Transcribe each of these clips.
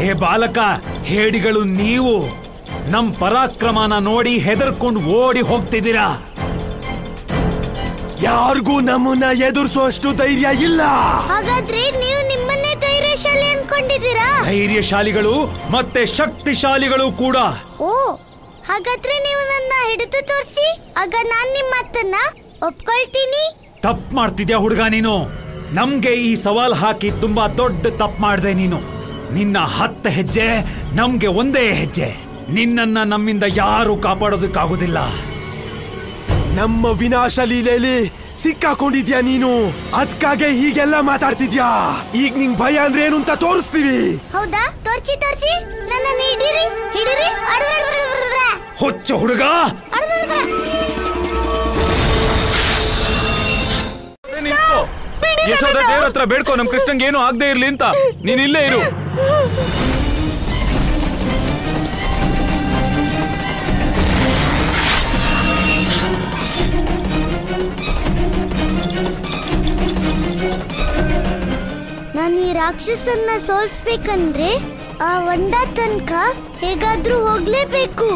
ಹೇ ಬಾಲಕ, ಹೇಡಿಗಳು ನೀವು ನಮ್ ಪರಾಕ್ರಮನ ನೋಡಿ ಹೆದರ್ಕೊಂಡು ಓಡಿ ಹೋಗ್ತಿದ್ದೀರಾ. ಯಾರಿಗೂ ನಮ್ಮನ್ನ ಎದುರಿಸುವಷ್ಟು ಧೈರ್ಯ ಇಲ್ಲ. ಹಾಗಾದ್ರೆ ನೀವು ನಿಮ್ಮನ್ನೇ ಧೈರ್ಯಶಾಲಿ ಅನ್ಕೊಂಡಿದ್ದೀರಾ? ಧೈರ್ಯಶಾಲಿಗಳು ಮತ್ತೆ ಶಕ್ತಿಶಾಲಿಗಳು ಕೂಡ. ಓ, ಹಾಗಾದ್ರೆ ನೀವು ನನ್ನ ಹಿಡಿದು ತೋರಿಸಿ, ಆಗ ನಾನ್ ನಿಮ್ಮ ಮಾತನ್ನ ಒಪ್ಕೊಳ್ತೀನಿ. ತಪ್ಪು ಮಾಡ್ತಿದ್ಯಾ ಹುಡುಗ ನೀನು. ನಮ್ಗೆ ಈ ಸವಾಲ್ ಹಾಕಿ ತುಂಬಾ ದೊಡ್ಡ ತಪ್ಪು ಮಾಡ್ದೆ ನೀನು. ನಿನ್ನ 10 ಹೆಜ್ಜೆ ನಮ್ಗೆ 1 ಹೆಜ್ಜೆ. ನಿನ್ನನ್ನ ನಮ್ಮಿಂದ ಯಾರು ಕಾಪಾಡೋದಕ್ಕಾಗೋದಿಲ್ಲ. ನಮ್ಮ ವಿನಾಶ ಲೀಲೆಯಲ್ಲಿ ಸಿಕ್ಕಾಕೊಂಡಿದ್ಯಾ ನೀನು. ಅದಕ್ಕಾಗೆ ಹೀಗೆಲ್ಲ ಮಾತಾಡ್ತಿದ್ಯಾ. ಈಗ ನಿಂಗ್ ಭಯ ಅಂದ್ರೆ ಏನು ಅಂತ ತೋರಿಸ್ತೀವಿ. ಹೌದಾ? ತೋರ್ಸಿ ತೋರ್ಸಿ, ನನ್ನ ಹಿಡಿರಿ ಹಿಡಿರಿ. ಹುಚ್ಚ ಹುಡುಗ, ಯಶೋಧ ದೇವ್ರ ಹತ್ರ ಬೇಡ್ಕೋ ನಮ್ ಕೃಷ್ಣಂಗೆ ಏನು ಆಗದೆ ಇರ್ಲಿ ಅಂತ. ನೀನ್ ಇಲ್ಲೇ ಇರು. ನಾನು ಈ ರಾಕ್ಷಸನ್ನ ಸೋಲ್ಸ್ಬೇಕಂದ್ರೆ ಆ ಹೊಂಡ ತನಕ ಹೇಗಾದ್ರೂ ಹೋಗ್ಲೇಬೇಕು.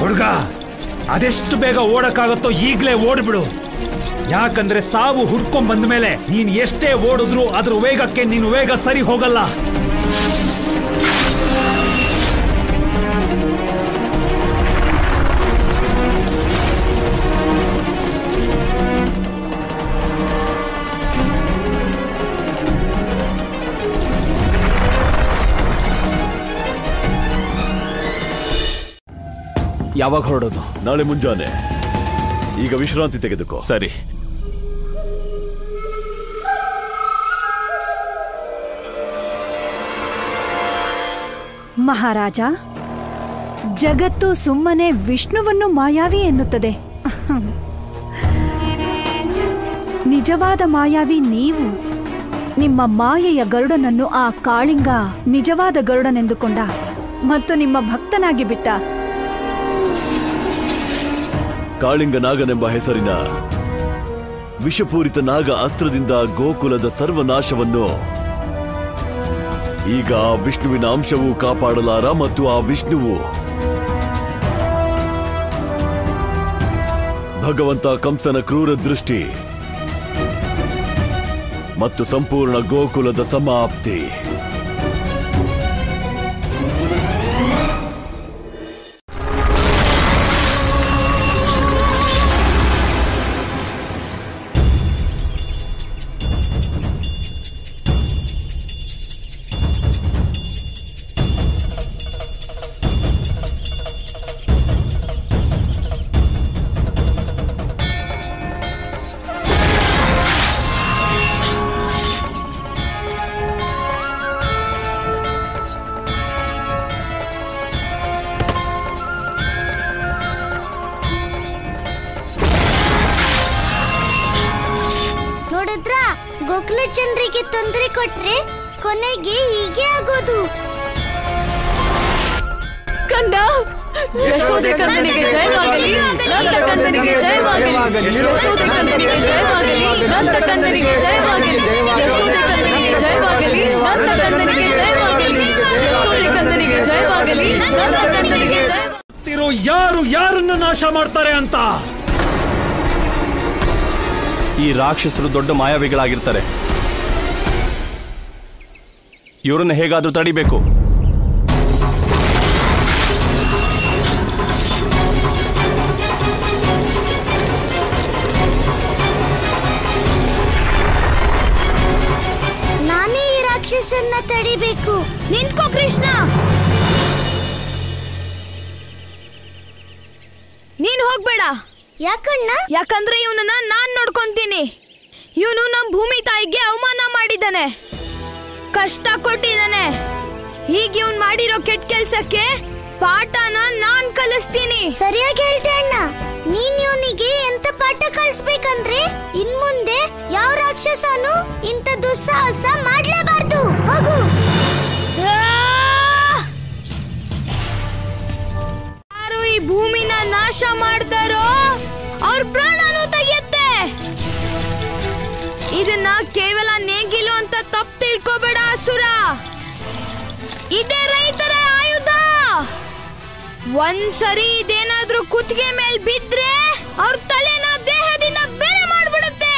ಹುಡುಗ, ಅದೆಷ್ಟು ಬೇಗ ಓಡಕ್ಕಾಗತ್ತೋ ಈಗ್ಲೇ ಓಡ್ಬಿಡು. ಯಾಕಂದ್ರೆ ಸಾವು ಹುಡ್ಕೊಂಡ್ ಬಂದ ಮೇಲೆ ನೀನ್ ಎಷ್ಟೇ ಓಡಿದ್ರು ಅದ್ರ ವೇಗಕ್ಕೆ ನೀನು ವೇಗ ಸರಿ ಹೋಗಲ್ಲ. ಯಾವಾಗ ಹೊರಡೋದು? ನಾಳೆ ಮುಂಜಾನೆ. ಈಗ ವಿಶ್ರಾಂತಿ ತೆಗೆದುಕೋ. ಸರಿ. ಮಹಾರಾಜ, ಜಗತ್ತು ಸುಮ್ಮನೆ ವಿಷ್ಣುವನ್ನು ಮಾಯಾವಿ ಎನ್ನುತ್ತದೆ. ನಿಜವಾದ ಮಾಯಾವಿ ನೀವು. ನಿಮ್ಮ ಮಾಯೆಯ ಗರುಡನನ್ನು ಆ ಕಾಳಿಂಗ ನಿಜವಾದ ಗರುಡನೆಂದುಕೊಂಡ ಮತ್ತು ನಿಮ್ಮ ಭಕ್ತನಾಗಿ ಬಿಟ್ಟ. ಕಾಳಿಂಗ ನಾಗನೆಂಬ ಹೆಸರಿನ ವಿಷಪೂರಿತ ನಾಗ ಅಸ್ತ್ರದಿಂದ ಗೋಕುಲದ ಸರ್ವನಾಶವನ್ನು ಈಗ ಆ ವಿಷ್ಣುವಿನ ಅಂಶವೂ ಕಾಪಾಡಲಾರ. ಮತ್ತು ಆ ವಿಷ್ಣುವು ಭಗವಂತ ಕಂಸನ ಕ್ರೂರ ದೃಷ್ಟಿ ಮತ್ತು ಸಂಪೂರ್ಣ ಗೋಕುಲದ ಸಮಾಪ್ತಿ. ಗೋಕುಲ ಜನರಿಗೆ ತೊಂದರೆ ಕೊಟ್ರೆ ಕೊನೆಗೆ ಹೀಗೆ ಆಗೋದು. ಕಂದ, ಯಶೋದೆ ಕಂದನಿಗೆ ಜಯವಾಗಲಿ, ನಂದ ಕಂದನಿಗೆ ಜಯವಾಗಲಿ, ಯಶೋದೆ ಕಂದನಿಗೆ ಜಯವಾಗಲಿ, ನಂದ ಕಂದನಿಗೆ ಜಯವಾಗಲಿ, ಯಶೋದೆ ಕಂದನಿಗೆ ಜಯವಾಗಲಿ, ನಂದ ಕಂದನಿಗೆ ಜಯವಾಗಲಿ, ಯಶೋದೆ ಕಂದನಿಗೆ ಜಯವಾಗಲಿ, ನಂದ ಕಂದನಿಗೆ ಜಯವಾಗಲಿ. ಯಾರು ಯಾರನ್ನ ನಾಶ ಮಾಡ್ತಾರೆ ಅಂತ. ಈ ರಾಕ್ಷಸರು ದೊಡ್ಡ ಮಾಯಾವಿಗಳಾಗಿರ್ತಾರೆ. ಇವರನ್ನ ಹೇಗಾದ್ರೂ ತಡಿಬೇಕು. ನಾನೇ ಈ ರಾಕ್ಷಸನ್ನ ತಡಿಬೇಕು. ನಿಂತ್ಕೋ ಕೃಷ್ಣ. ನೀನ್ ಹೋಗ್ಬೇಡ. ಯಾಕಣ್ಣ? ಯಾಕಂದ್ರೆ ಇವನನ್ನ ನಾನ್ ನೋಡ್ಕೊಂತೀನಿ. ಇವನು ನಮ್ ಭೂಮಿ ತಾಯಿಗೆ ಅವಮಾನ ಮಾಡಿದ್ದಾನೆ, ಕಷ್ಟ ಕೊಟ್ಟಿದ್ದಾನೆ. ಈಗ ಇವನ್ ಮಾಡಿರೋ ಕೆಟ್ಟ ಕೆಲ್ಸಕ್ಕೆ ಪಾಠನ ನಾನ್ ಕಲಿಸ್ತೀನಿ. ಸರಿಯಾಗಿ ಹೇಳ್ತೆ ಅಣ್ಣ. ನೀನ್ ಇವನಿಗೆ ಎಂತ ಪಾಠ ಕಲಿಸ್ಬೇಕಂದ್ರೆ ಇನ್ಮುಂದೆ ಯಾವ ರಾಕ್ಷಸನು ಇಂಥ ದುಸ್ಸಾಹಸ ಮಾಡ್ಲೇಬಾರ್ದು. ಹೋಗು. ಯಾರು ಈ ಭೂಮಿನ ನಾಶ ಮಾಡ್ತಾರೋ ಅವ್ರ ಪ್ರಾಣನೂ ತೆಗೆಯುತ್ತೆ. ಕೇವಲ ನೇಗಿಲು ಅಂತ ತಪ್ಪು ತಿಳ್ಕೊಬೇಡ ಅಸುರ. ಇದೇ ರೈತರ ಆಯುಧ. ಒಂದ್ಸರಿ ಇದೇನಾದ್ರೂ ಕುತ್ತಿಗೆ ಮೇಲ್ ಬಿದ್ರೆ ಅವ್ರ ತಲೆನ ದೇಹದಿಂದ ಬೇರೆ ಮಾಡ್ಬಿಡುತ್ತೆ.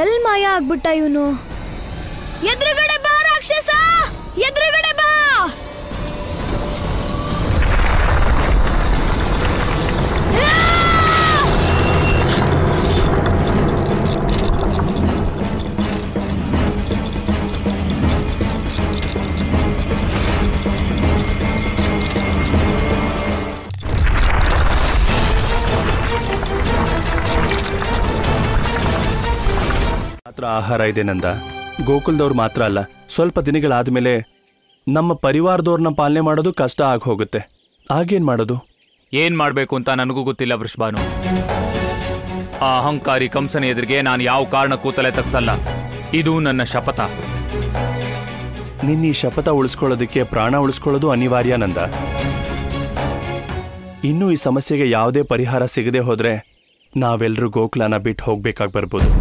ಎಲ್ ಮಾಯ ಆಗ್ಬಿಟ್ಟ ಇವನು? ಎದುರುಗಡೆ ಬಾ ರಾಕ್ಷಸ, ಎದುರುಗಡೆ ಬಾ. ಮಾತ್ರ ಆಹಾರ ಇದೆ ನಂದ. ಗೋಕುಲದವ್ರು ಮಾತ್ರ ಅಲ್ಲ, ಸ್ವಲ್ಪ ದಿನಗಳಾದ್ಮೇಲೆ ನಮ್ಮ ಪರಿವಾರದವ್ರನ್ನ ಪಾಲನೆ ಮಾಡೋದು ಕಷ್ಟ ಆಗಿ ಹೋಗುತ್ತೆ. ಆಗೇನ್ ಮಾಡೋದು? ಏನ್ ಮಾಡ್ಬೇಕು ಅಂತ ನನಗೂ ಗೊತ್ತಿಲ್ಲ ವೃಷಭಾನು. ಆ ಅಹಂಕಾರಿ ಕಂಸನ ಎದುರಿಗೆ ನಾನು ಯಾವ ಕಾರಣಕ್ಕೂ ತಲೆ ತಗ್ಸಲ್ಲ. ಇದು ನನ್ನ ಶಪಥ. ನಿನ್ನ ಈ ಶಪಥ ಉಳಿಸ್ಕೊಳ್ಳೋದಕ್ಕೆ ಪ್ರಾಣ ಉಳಿಸ್ಕೊಳ್ಳೋದು ಅನಿವಾರ್ಯ ನಂದ. ಇನ್ನೂ ಈ ಸಮಸ್ಯೆಗೆ ಯಾವುದೇ ಪರಿಹಾರ ಸಿಗದೆ ಹೋದ್ರೆ ನಾವೆಲ್ಲರೂ ಗೋಕುಲನ ಬಿಟ್ಟು ಹೋಗ್ಬೇಕಾಗಿ ಬರ್ಬೋದು.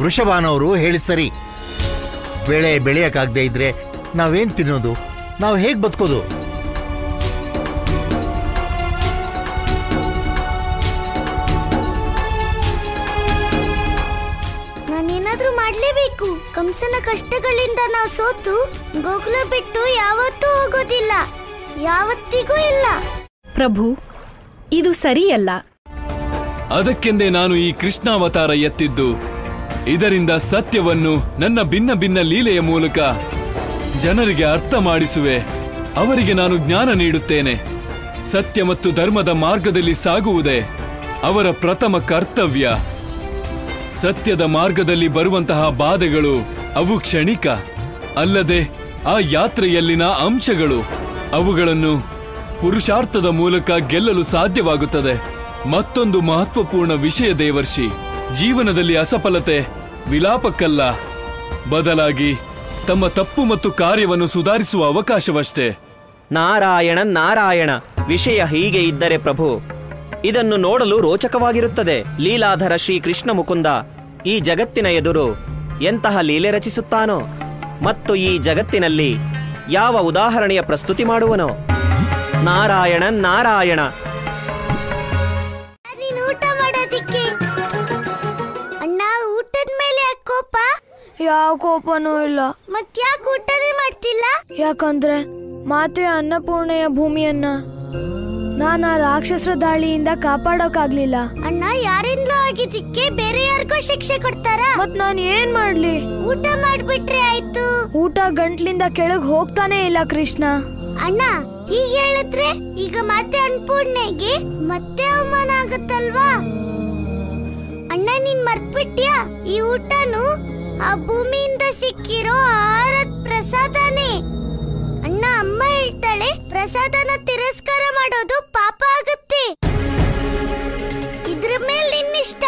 ವೃಷಭಾನವರು ಹೇಳಿ ಸರಿ. ಬೆಳೆ ಬೆಳೆಯಕ್ಕಾಗದೇ ಇದ್ರೆ ನಾವೇನ್ ತಿನ್ನೋದು? ನಾವು ಹೇಗ್ ಬದುಕೋದು? ನಾನೇನಾದ್ರೂ ಮಾಡ್ಲೇಬೇಕು. ಕಂಸನ ಕಷ್ಟಗಳಿಂದ ನಾವು ಸೋತು ಗೋಕುಲ ಬಿಟ್ಟು ಯಾವತ್ತೂ ಹೋಗೋದಿಲ್ಲ, ಯಾವತ್ತಿಗೂ ಇಲ್ಲ. ಪ್ರಭು, ಇದು ಸರಿಯಲ್ಲ. ಅದಕ್ಕೆಂದೇ ನಾನು ಈ ಕೃಷ್ಣಾವತಾರ ಎತ್ತಿದ್ದು. ಇದರಿಂದ ಸತ್ಯವನ್ನು ನನ್ನ ಭಿನ್ನ ಭಿನ್ನ ಲೀಲೆಯ ಮೂಲಕ ಜನರಿಗೆ ಅರ್ಥ ಮಾಡಿಸುವೆ. ಅವರಿಗೆ ನಾನು ಜ್ಞಾನ ನೀಡುತ್ತೇನೆ. ಸತ್ಯ ಮತ್ತು ಧರ್ಮದ ಮಾರ್ಗದಲ್ಲಿ ಸಾಗುವುದೇ ಅವರ ಪ್ರಥಮ ಕರ್ತವ್ಯ. ಸತ್ಯದ ಮಾರ್ಗದಲ್ಲಿ ಬರುವಂತಹ ಬಾಧೆಗಳು ಅವು ಕ್ಷಣಿಕ, ಅಲ್ಲದೆ ಆ ಯಾತ್ರೆಯಲ್ಲಿನ ಅಂಶಗಳು. ಅವುಗಳನ್ನು ಪುರುಷಾರ್ಥದ ಮೂಲಕ ಗೆಲ್ಲಲು ಸಾಧ್ಯವಾಗುತ್ತದೆ. ಮತ್ತೊಂದು ಮಹತ್ವಪೂರ್ಣ ವಿಷಯ ದೇವರ್ಷಿ, ಜೀವನದಲ್ಲಿ ಅಸಫಲತೆ ವಿಲಾಪಕ್ಕಲ್ಲ, ಬದಲಾಗಿ ತಮ್ಮ ತಪ್ಪು ಮತ್ತು ಕಾರ್ಯವನ್ನು ಸುಧಾರಿಸುವ ಅವಕಾಶವಷ್ಟೇ. ನಾರಾಯಣ ನಾರಾಯಣ. ವಿಷಯ ಹೀಗೆ ಇದ್ದರೆ ಪ್ರಭು, ಇದನ್ನು ನೋಡಲು ರೋಚಕವಾಗಿರುತ್ತದೆ. ಲೀಲಾಧರ ಶ್ರೀ ಕೃಷ್ಣ ಮುಕುಂದ ಈ ಜಗತ್ತಿನ ಎದುರು ಎಂತಹ ಲೀಲೆ ರಚಿಸುತ್ತಾನೋ ಮತ್ತು ಈ ಜಗತ್ತಿನಲ್ಲಿ ಯಾವ ಉದಾಹರಣೆಯ ಪ್ರಸ್ತುತಿ ಮಾಡುವನೋ. ನಾರಾಯಣ ನಾರಾಯಣ. ಊಟ ಮಾಡೋದಿಕ್ಕೆ ಅಣ್ಣ, ಊಟದ ಮೇಲೆ ಕೋಪ? ಯಾವ ಕೋಪನೂ ಇಲ್ಲ. ಮತ್ಯಾಕೆ ಊಟನೇ ಮಾಡ್ತಿಲ್ಲ? ಯಾಕಂದ್ರೆ ಮಾತೆಯ ಅನ್ನಪೂರ್ಣೆಯ ಭೂಮಿಯನ್ನ ನಾನು ಆ ರಾಕ್ಷಸರ ದಾಳಿಯಿಂದ ಕಾಪಾಡೋಕಾಗ್ಲಿಲ್ಲ. ಅಣ್ಣ, ಯಾರಿಂದಲೂ ಆಗಿದ್ದಕ್ಕೆ ಬೇರೆ ಯಾರಿಗೋ ಶಿಕ್ಷೆ ಕೊಡ್ತಾರ? ಮತ್ ನಾನು ಏನ್ ಮಾಡ್ಲಿ? ಊಟ ಮಾಡ್ಬಿಟ್ರೆ ಆಯ್ತು. ಊಟ ಗಂಟ್ಲಿಂದ ಕೆಳಗ್ ಹೋಗ್ತಾನೆ ಇಲ್ಲ ಕೃಷ್ಣ. ಅಣ್ಣ, ಹೀಗೆ ಹೇಳಿದ್ರೆ ಈಗ ಮತ್ತೆ ಅನ್ನಪೂರ್ಣೆಗೆ ಮತ್ತೆ ಅವಮಾನ ಆಗುತ್ತಲ್ವಾ? ಅಣ್ಣ, ನೀನ್ ಮರ್ತ್ಬಿಟ್ಯಾ? ಈ ಊಟನು ಆ ಭೂಮಿಯಿಂದ ಸಿಕ್ಕಿರೋ ಆಹಾರದ ಪ್ರಸಾದನೇ. ಅಣ್ಣ, ಅಮ್ಮ ಹೇಳ್ತಾಳೆ ಪ್ರಸಾದನ ತಿರಸ್ಕಾರ ಮಾಡೋದು ಪಾಪ ಆಗುತ್ತೆ. ಇದ್ರ ಮೇಲೆ ನಿನ್ನಿಷ್ಟ.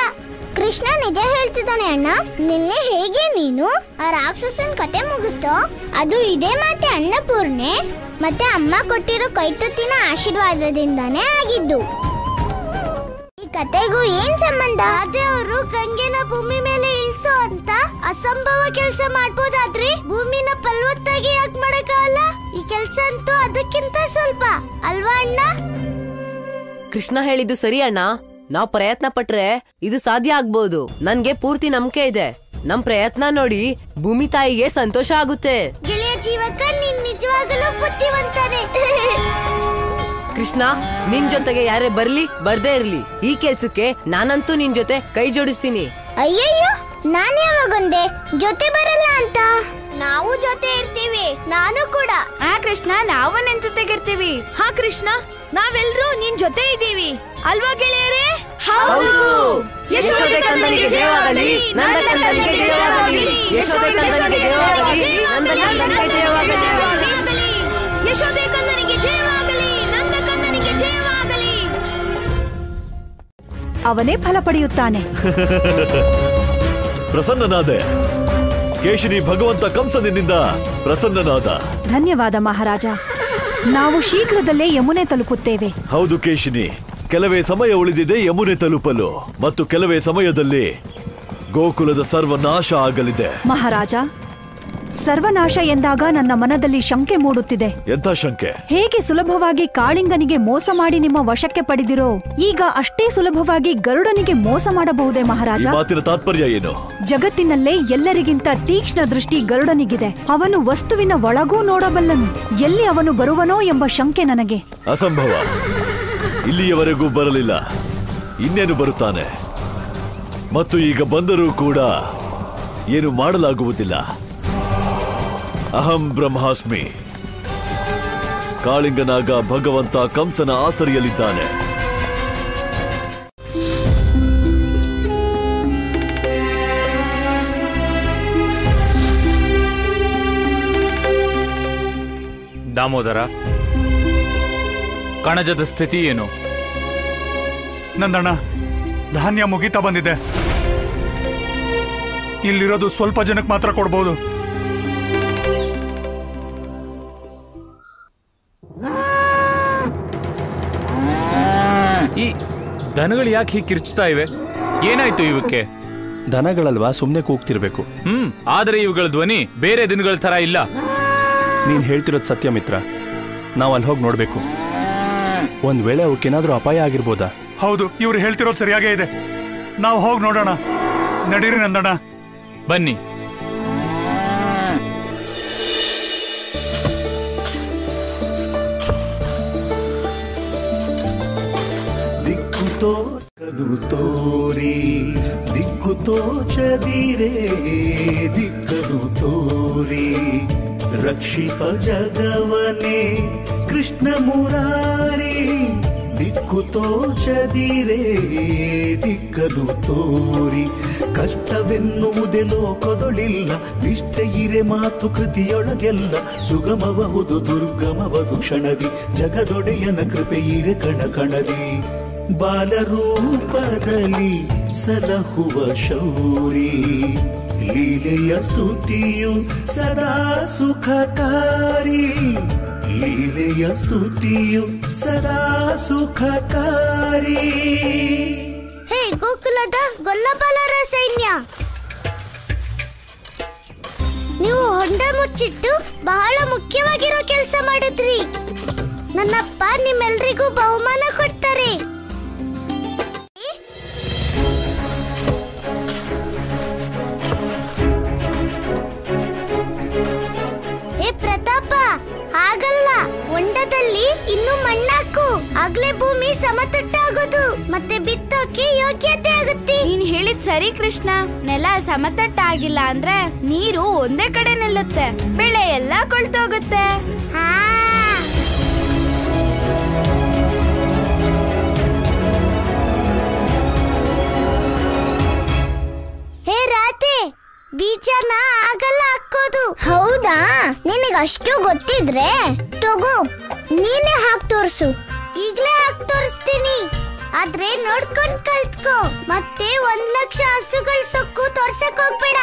ಕೃಷ್ಣ ನಿಜ ಹೇಳ್ತಿದ್ದಾನೆ ಅಣ್ಣ. ನಿನ್ನೆ ಹೇಗೆ ನೀನು ಆ ರಾಕ್ಷಸನ್ ಕತೆ ಮುಗಿಸ್ತೋ, ಅದು ಇದೇ ಮತ್ತೆ ಅನ್ನಪೂರ್ಣೆ ಮತ್ತೆ ಅಮ್ಮ ಕೊಟ್ಟಿರೋ ಕೈತುತ್ತಿನ ಆಶೀರ್ವಾದದಿಂದಾನೇ ಆಗಿದ್ದು. ಈ ಕತೆಗೂ ಏನ್ ಸಂಬಂಧ? ಅದೇ ಅವರು ಗಂಗೆನ ಭೂಮಿ ಮೇಲೆ ಇಳಿಸೋ ಅಂತ ಅಸಂಭವ ಕೆಲಸ ಮಾಡ್ಬೋದಾದ್ರೆ ಭೂಮಿನ ಫಲವತ್ತಾಗಿ ಯಾಕೆ ಮಾಡಕ್ಕಾಗಲ್ಲ? ಈ ಕೆಲಸ ಅಂತೂ ಅದಕ್ಕಿಂತ ಸ್ವಲ್ಪ ಅಲ್ವಾ ಅಣ್ಣ? ಕೃಷ್ಣ ಹೇಳಿದ್ದು ಸರಿ ಅಣ್ಣ. ನಾವ್ ಪ್ರಯತ್ನ ಪಟ್ರೆ ಇದು ಸಾಧ್ಯ ಆಗ್ಬೋದು. ನನ್ಗೆ ಪೂರ್ತಿ ನಂಬಿಕೆ ಇದೆ. ನಮ್ ಪ್ರಯತ್ನ ನೋಡಿ ಭೂಮಿ ತಾಯಿಗೆ ಸಂತೋಷ ಆಗುತ್ತೆ. ಗೆಳೆಯ ಜೀವಕ, ನೀನ್ ನಿಜವಾಗಲೂ ಬುದ್ಧಿವಂತನೇ. ಕೃಷ್ಣ, ನಿನ್ ಜೊತೆಗೆ ಯಾರೇ ಬರ್ಲಿ ಬರ್ದೇ ಇರ್ಲಿ, ಈ ಕೆಲ್ಸಕ್ಕೆ ನಾನಂತೂ ನಿನ್ ಜೊತೆ ಕೈ ಜೋಡಿಸ್ತೀನಿ. ಅಯ್ಯಯ್ಯೋ, ನಾನ್ ಯಾವಾಗೊಂದೆ ಜೊತೆ ಬರಲ್ಲ ಅಂತ? ನಾವು ಜೊತೆ ಇರ್ತೀವಿ. ನಾನು ಕೂಡ. ಆ ಕೃಷ್ಣ, ನಾವು ನಿನ್ ಜೊತೆಗಿರ್ತೀವಿ. ಹಾ ಕೃಷ್ಣ, ನಾವೆಲ್ಲರೂ ನಿನ್ ಜೊತೆ ಇದ್ದೀವಿ ಅಲ್ವಾ ಗೆಳೆಯರೇ? ಹೌದು. ಯಶೋದೆ ಕಂದನಿಗೆ ಜಯವಾಗಲಿ, ನಂದ ಕಂದನಿಗೆ ಜಯವಾಗಲಿ, ಯಶೋದೆ ಕಂದನಿಗೆ ಜಯವಾಗಲಿ, ನಂದ ಕಂದನಿಗೆ ಜಯವಾಗಲಿ, ಯಶೋದೆ ಕಂದನಿಗೆ ಜಯವಾಗಲಿ, ನಂದ ಕಂದನಿಗೆ ಜಯವಾಗಲಿ. ಅವನೇ ಫಲ ಪಡೆಯುತ್ತಾನೆ. ಪ್ರಸನ್ನನಾದೆ. ಕೇಶಿನಿ ಭಗವಂತ ಕಂಸನಿಂದ ಪ್ರಸನ್ನನಾದ. ಧನ್ಯವಾದ ಮಹಾರಾಜ. ನಾವು ಶೀಘ್ರದಲ್ಲೇ ಯಮುನೆ ತಲುಪುತ್ತೇವೆ. ಹೌದು ಕೇಶಿನಿ, ಕೆಲವೇ ಸಮಯ ಉಳಿದಿದೆ ಯಮುನೆ ತಲುಪಲು, ಮತ್ತು ಕೆಲವೇ ಸಮಯದಲ್ಲಿ ಗೋಕುಲದ ಸರ್ವನಾಶ ಆಗಲಿದೆ. ಮಹಾರಾಜ, ಸರ್ವನಾಶ ಎಂದಾಗ ನನ್ನ ಮನದಲ್ಲಿ ಶಂಕೆ ಮೂಡುತ್ತಿದೆ. ಎಂಥ ಶಂಕೆ? ಹೇಗೆ ಸುಲಭವಾಗಿ ಕಾಳಿಂಗನಿಗೆ ಮೋಸ ಮಾಡಿ ನಿಮ್ಮ ವಶಕ್ಕೆ ಪಡೆದಿರೋ, ಈಗ ಅಷ್ಟೇ ಸುಲಭವಾಗಿ ಗರುಡನಿಗೆ ಮೋಸ ಮಾಡಬಹುದೇ ಮಹಾರಾಜ? ಈ ಮಾತಿನ ತಾತ್ಪರ್ಯ ಏನು? ಜಗತ್ತಿನಲ್ಲೇ ಎಲ್ಲರಿಗಿಂತ ತೀಕ್ಷ್ಣ ದೃಷ್ಟಿ ಗರುಡನಿಗಿದೆ. ಅವನು ವಸ್ತುವಿನ ಒಳಗೂ ನೋಡಬಲ್ಲನು. ಎಲ್ಲಿ ಅವನು ಬರುವನೋ ಎಂಬ ಶಂಕೆ ನನಗೆ. ಅಸಂಭವ. ಇಲ್ಲಿಯವರೆಗೂ ಬರಲಿಲ್ಲ, ಇನ್ನೇನು ಬರುತ್ತಾನೆ. ಮತ್ತು ಈಗ ಬಂದರೂ ಕೂಡ ಏನು ಮಾಡಲಾಗುವುದಿಲ್ಲ. ಅಹಂ ಬ್ರಹ್ಮಾಸ್ಮಿ. ಕಾಳಿಂಗನಾಗ ಭಗವಂತ ಕಂಸನ ಆಸರಿಯಲ್ಲಿದ್ದಾನೆ. ದಾಮೋದರ, ಕಣಜದ ಸ್ಥಿತಿ ಏನು? ನಂದಣ್ಣ, ಧಾನ್ಯ ಮುಗಿತಾ ಬಂದಿದೆ. ಇಲ್ಲಿರೋದು ಸ್ವಲ್ಪ ಜನಕ್ಕೆ ಮಾತ್ರ ಕೊಡ್ಬೋದು. ಈ ದನಗಳು ಯಾಕೆ ಹೀಗೆ ಕಿರ್ಚ್ತಾ ಇವೆ? ಏನಾಯ್ತು ಇವಕ್ಕೆ? ದನಗಳಲ್ವಾ, ಸುಮ್ನೆ ಕೂಗ್ತಿರ್ಬೇಕು. ಆದರೆ ಇವುಗಳ ಧ್ವನಿ ಬೇರೆ ದಿನಗಳ ತರ ಇಲ್ಲ. ನೀನ್ ಹೇಳ್ತಿರೋದು ಸತ್ಯ ಮಿತ್ರ. ನಾವ್ ಅಲ್ಲಿ ಹೋಗಿ ನೋಡ್ಬೇಕು. ಒಂದ್ ವೇಳೆ ಅವಕ್ಕೇನಾದ್ರೂ ಅಪಾಯ ಆಗಿರ್ಬೋದಾ? ಹೌದು, ಇವ್ರು ಹೇಳ್ತಿರೋದು ಸರಿಯಾಗೇ ಇದೆ. ನಾವು ಹೋಗಿ ನೋಡೋಣ. ನಡೀರಿ ನಂದಣ್ಣ. ಬನ್ನಿ. ದಿಕ್ಕು ತೋಚದು ತೋರಿ, ದಿಕ್ಕು ತೋಚದಿರೇ ದಿಕ್ಕನು ತೋರಿ, ರಕ್ಷಿಪ ಜಗವನೇ ಕೃಷ್ಣ ಮುರಾರಿ. ದಿಕ್ಕು ತೋಚದಿರೇ ದಿಕ್ಕನು ತೋರಿ, ಕಷ್ಟವೆನ್ನುವುದೇ ಲೋಕದೊಳಿಲ್ಲ. ನಿಷ್ಠೆ ಇರೆ ಮಾತು ಕೃತಿಯೊಳಗೆಲ್ಲ, ಸುಗಮಬಹುದು ದುರ್ಗಮವದು ಕ್ಷಣದಿ. ಜಗದೊಡೆಯನ ಕೃಪೆ ಇರೆ ಕಣ ಕಣದಿ. ಬಾಲರೂಪದಲ್ಲಿ ಸಲಹುವ ಶೌರಿ, ಲೀಲೆಯ ಸ್ತುತಿಯು ಸದಾ ಸುಖಕಾರಿ. ಲೀಲೆಯ ಸ್ತುತಿಯು ಸದಾ ಸುಖಕಾರಿ. ಹೇ ಗೋಕುಲದ ಗೊಲ್ಲಬಾಲರ ಸೈನ್ಯ, ನೀವು ಹೊಂಡ ಮುಚ್ಚಿಟ್ಟು ಬಹಳ ಮುಖ್ಯವಾಗಿರೋ ಕೆಲಸ ಮಾಡಿದ್ರಿ. ನನ್ನಪ್ಪ ನಿಮ್ಮೆಲ್ರಿಗೂ ಬಹುಮಾನ ಕೊಡ್ತಾರೆ. ಹೇ ಪ್ರತಾಪ, ಹಾಗಲ್ಲ. ಹೊಂಡದಲ್ಲಿ ಇನ್ನು ಮಣ್ಣಾಕು, ಆಗ್ಲೇ ಭೂಮಿ ಸಮತಟ್ಟಾಗೋದು, ಮತ್ತೆ ಬಿತ್ತೋಕೆ ಯೋಗ್ಯತೆ ಆಗುತ್ತೆ. ನೀನ್ ಹೇಳಿದ್ ಸರಿ ಕೃಷ್ಣ. ನೆಲ ಸಮತಟ್ಟಾಗಿಲ್ಲ ಅಂದ್ರೆ ನೀರು ಒಂದೇ ಕಡೆ ನಿಲ್ಲುತ್ತೆ, ಬೆಳೆ ಎಲ್ಲ ಕೊಳ್ತೋಗುತ್ತೆ. ಹೇ ರಾಧೆ, ಬೀಜನ ಆಗಲ್ಲ ಹಾಕೋದು. ಹೌದಾ? ನಿನಗಷ್ಟು ಗೊತ್ತಿದ್ರೆ ತಗೋ, ನೀನೇ ಹಾಕ್ ತೋರ್ಸು. ಈಗ್ಲೇ ಹಾಕ್ ತೋರಿಸ್ತೀನಿ, ಆದ್ರೆ ನೋಡ್ಕೊಂಡ್ ಕಲ್ತ್ಕೋ. ಮತ್ತೆ 1,00,000 ಹಸುಗಳ ಸೊಕ್ಕು ತೋರ್ಸಕ್ ಹೋಗ್ಬೇಡ.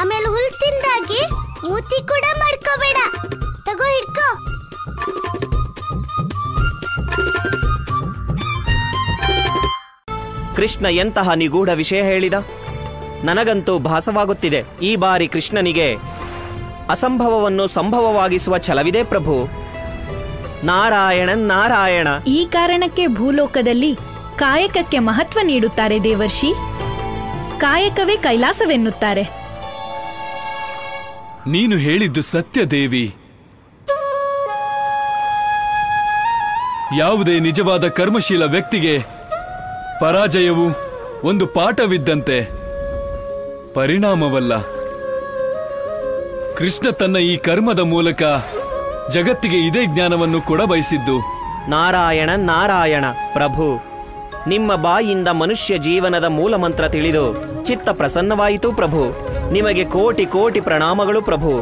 ಆಮೇಲೆ ಹುಲ್ ತಿಂದಾಗಿ ಮೂತಿ ಕೂಡ ಮಾಡ್ಕೋಬೇಡ. ತಗೋ, ಹಿಡ್ಕೋ. ಕೃಷ್ಣ ಎಂತಹ ನಿಗೂಢ ವಿಷಯ ಹೇಳಿದ. ನನಗಂತೂ ಭಾಸವಾಗುತ್ತಿದೆ, ಈ ಬಾರಿ ಕೃಷ್ಣನಿಗೆ ಅಸಂಭವವನ್ನು ಸಂಭವವಾಗಿಸುವ ಛಲವಿದೆ ಪ್ರಭು. ನಾರಾಯಣ ನಾರಾಯಣ. ಈ ಕಾರಣಕ್ಕೆ ಭೂಲೋಕದಲ್ಲಿ ಕಾಯಕಕ್ಕೆ ಮಹತ್ವ ನೀಡುತ್ತಾರೆ ದೇವರ್ಷಿ. ಕಾಯಕವೇ ಕೈಲಾಸವೆನ್ನುತ್ತಾರೆ. ನೀನು ಹೇಳಿದ್ದು ಸತ್ಯ ದೇವಿ. ಯಾವುದೇ ನಿಜವಾದ ಕರ್ಮಶೀಲ ವ್ಯಕ್ತಿಗೆ ಪರಾಜಯವು ಒಂದು ಪಾಠವಿದ್ದಂತೆ, ಪರಿಣಾಮವಲ್ಲ. ಕೃಷ್ಣ ತನ್ನ ಈ ಕರ್ಮದ ಮೂಲಕ ಜಗತ್ತಿಗೆ ಇದೇ ಜ್ಞಾನವನ್ನು ಕೊಡಬಯಸಿದ್ದು. ನಾರಾಯಣ ನಾರಾಯಣ. ಪ್ರಭು, ನಿಮ್ಮ ಬಾಯಿಂದ ಮನುಷ್ಯ ಜೀವನದ ಮೂಲಮಂತ್ರ ತಿಳಿದು ಚಿತ್ತ ಪ್ರಸನ್ನವಾಯಿತು ಪ್ರಭು. ನಿಮಗೆ ಕೋಟಿ ಕೋಟಿ ಪ್ರಣಾಮಗಳು ಪ್ರಭು.